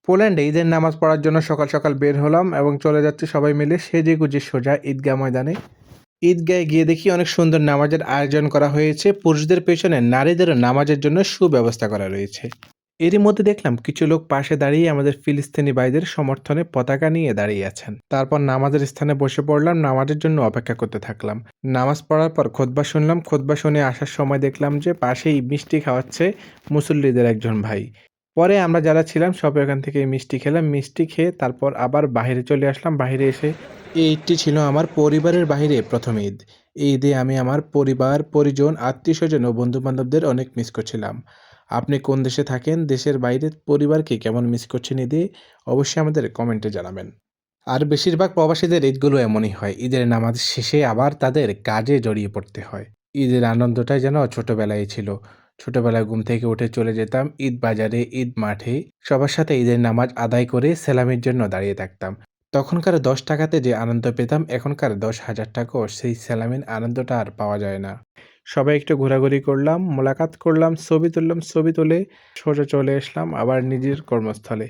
পোল্যান্ডে ঈদের নামাজ পড়ার জন্য সকাল সকাল বের হলাম এবং চলে যাচ্ছি সবাই মিলে সেজেগুজে সোজা ঈদগাহ ময়দানে। ঈদগাহে গিয়ে দেখি অনেক সুন্দর নামাজের আয়োজন করা হয়েছে। পুরুষদের পেছনে নারীদেরও নামাজের জন্য সুব্যবস্থা করা রয়েছে। এরই মধ্যে দেখলাম কিছু লোক পাশে দাঁড়িয়ে আমাদের ফিলিস্তিনি ভাইদের সমর্থনে পতাকা নিয়ে দাঁড়িয়ে আছেন। তারপর নামাজের স্থানে বসে পড়লাম, নামাজের জন্য অপেক্ষা করতে থাকলাম। নামাজ পড়ার পর খুতবা শুনলাম। খুতবা শুনে আসার সময় দেখলাম যে পাশেই মিষ্টি খাওয়াচ্ছে মুসল্লিদের একজন ভাই। পরে আমরা যারা ছিলাম সবাই ওখান থেকে মিষ্টি খেলাম। মিষ্টি খেয়ে তারপর আবার বাহিরে চলে আসলাম। বাহিরে এসে এই ঈদটি ছিল আমার পরিবারের বাহিরে ১ম ঈদ। এই ঈদে আমি আমার পরিবার, পরিজন, আত্মীয়স্বজন ও বন্ধু-বান্ধবদের অনেক মিস করছিলাম। আপনি কোন দেশে থাকেন? দেশের বাইরের পরিবারকে কেমন মিস করছেন ঈদে? অবশ্যই আমাদের কমেন্টে জানাবেন। আর বেশিরভাগ প্রবাসীদের ঈদগুলো এমনই হয়। ঈদের নামাজ শেষে আবার তাদের কাজে জড়িয়ে পড়তে হয়। ঈদের আনন্দটাই যেন ছোটবেলায় ছিল। ছোটবেলায় ঘুম থেকে উঠে চলে যেতাম ঈদ বাজারে, ঈদ মাঠে। সবার সাথে ঈদের নামাজ আদায় করে সেলামির জন্য দাঁড়িয়ে থাকতাম। তখনকার ৳১০ তে যে আনন্দ পেতাম, এখনকার ৳১০,০০০ সেই সেলামির আনন্দটা আর পাওয়া যায় না। সবাই একটু ঘোরাঘুরি করলাম, মোলাকাত করলাম, ছবি তুললাম, ছবি তুলে সোজা চলে আসলাম আবার নিজের কর্মস্থলে।